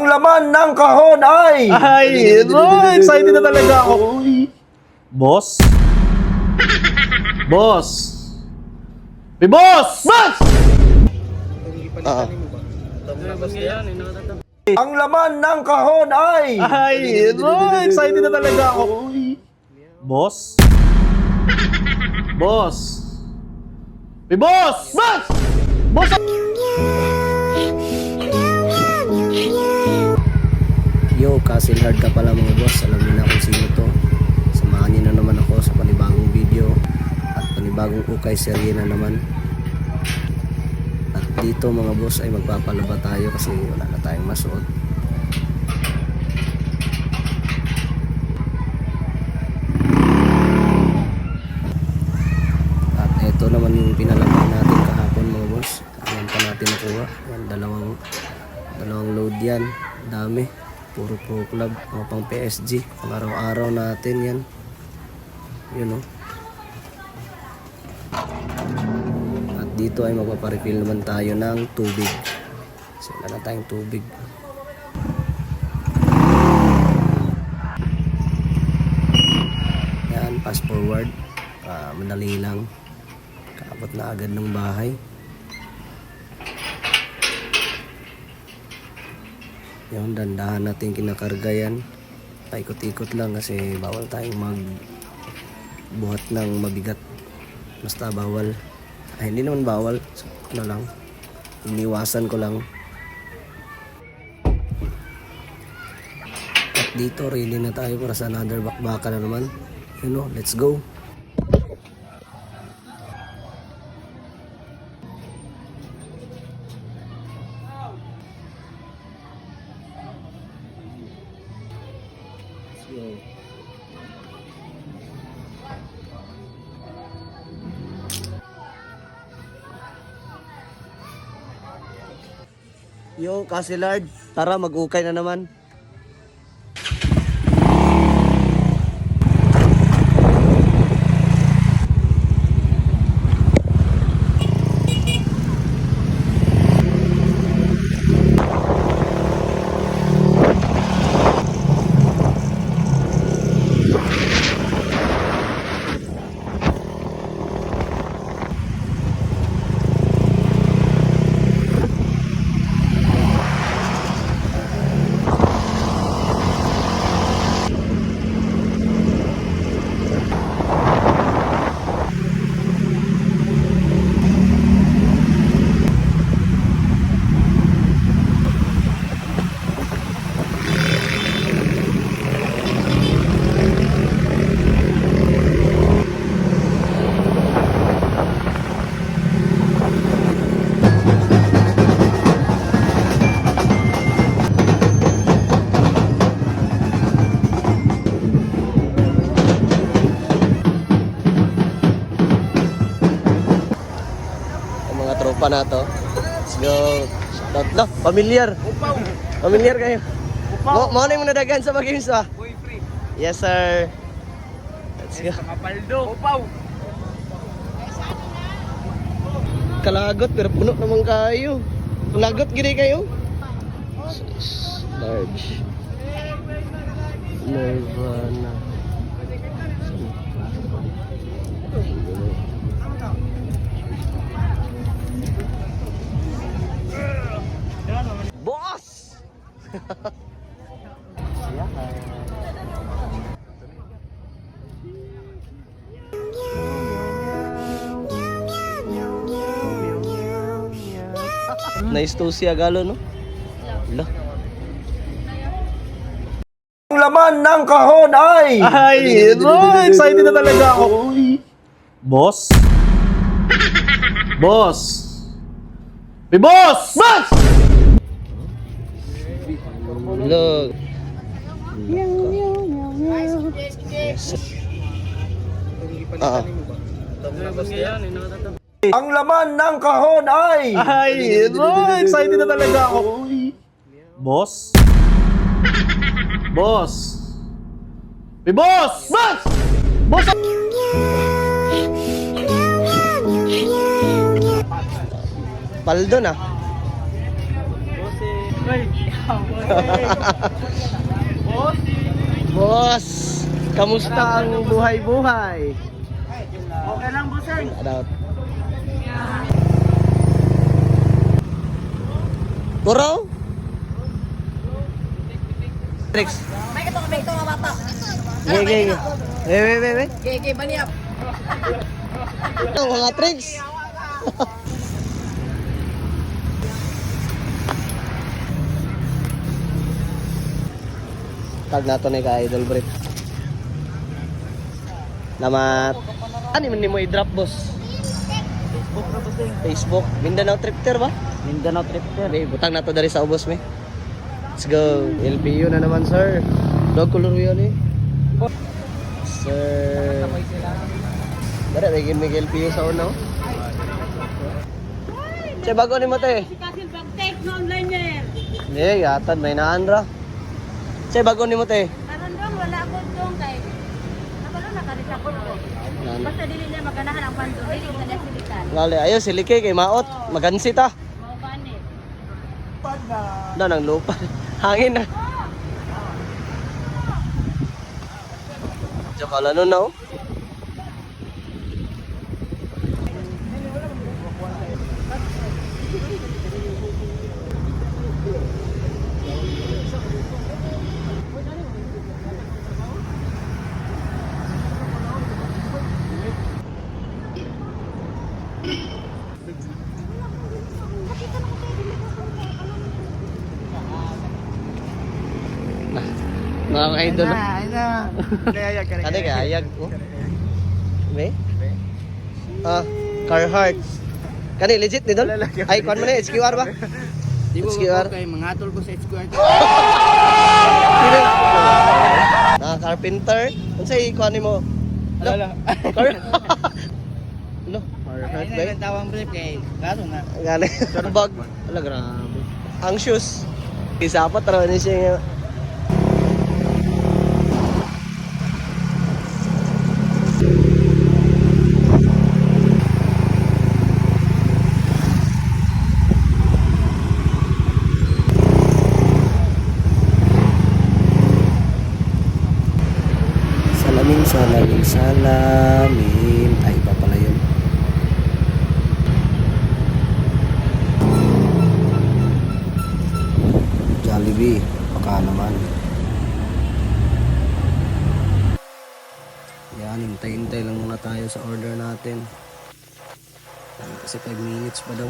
Ang laman ng kahon ay... Excited na talaga ako. Boss? Boss? May boss! Boss! Ang laman ng kahon ay... Excited na talaga ako. Boss? Boss? May boss! Boss! Boss! Yo, Castle Hard ka pala mga boss. Alam niyo na kung sino to. Samahan niyo na naman ako sa panibagong video at panibagong ukay serye na naman. At dito mga boss ay magpapalaba tayo kasi wala na tayong masuot. At ito naman yung pinalaban natin kahapon mga boss. Ayan pa natin nakuha. Yan, dalawang load yan. Dami. Puro pro club, mga pang PSG, pang araw-araw natin yan. Yun o. At dito ay magpaparefill naman tayo ng tubig. So wala na tayong tubig. Yan, fast forward. Madali lang. Kaabot na agad ng bahay. Yung dandahan natin kinakarga yan. Paikot-ikot lang kasi bawal tayong magbuhat ng mabigat. Basta bawal. Ay, hindi naman bawal. So, ano lang. Iniwasan ko lang. At dito, ready na tayo para sa another bakbaka na naman. You know, let's go. Yo, Castle Hard, tara mag-ukay na naman. Tropa na to. Let's go. Shoutout na. Familiar. Familiar kayo. Mo na yung nadagan sa mag-games ah. Yes sir. Let's go. Kapaldo. Upaw. Kalagot pero puno naman kayo. Lagot gini kayo. Large. Nirvana. Boss! Nice to see Agalo, no? Wala. Ang laman ng kahon ay... Excited na talaga ako. Boss? Boss? May boss! Boss! Look. Ang laman ng kahon ay... Excited na talaga ako. Boss? Boss? May boss! Boss! Boss! Paldo na. Boss, kamusta ang buhay-buhay? Okay lang, bossing. Ano? Puro? Trix. May ito nga bata. Gege. Wait. Gege baniap. Ito, mga tricks. Tag nato ni ka idol brief. Lamat. Ano man ni mo i-drop boss? Facebook na, bossing. Facebook. Mindanao Tripter ba? Mindanao Tripter. May butang nato dari sa ubos me. Let's go. LPU na naman sir. Dog color yun eh. Sir. Dara, may LPU sa una oh. Che, bago ni mo te. Kasi pag-take no online niya yan. Hindi, yatan. May naan ra. Che, bago ni mo te. Karon dong wala ko dong kay. Ako lang nakarita ko to. Basta dili niya maganahan ang panto, dili na niya silikan. Lali, ayo silike kay maot. Magansi ta. Mao gani. Na nang lupa. Hangin na. Tsaka ano na oh. Mga idol. Kaya ka Ano ka? Ayag ko? May? Ah, Carhartt. Kani, legit ni Don? Ay, kuhan mo na, HQR ba? HQR? kay mga tol ko sa HQR. Carpenter. Ano sa'yo, kuhan mo? Alala. Ano? Carhartt ba? tawang brief kay kaso na. Gani. Bag. Ala, grabe. Ang shoes. Isa pa, taraw ni siya. Salamin. Ay, iba pala yun. Jollibee. Baka naman. Yan, hintay-hintay lang muna tayo sa order natin. Kasi 5 minutes pa daw.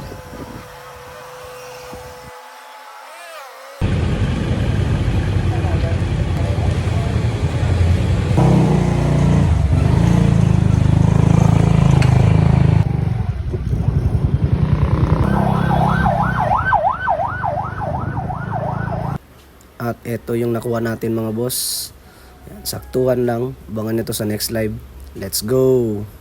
At ito yung nakuha natin mga boss. Yan, saktuhan lang. Abangan nito sa next live. Let's go!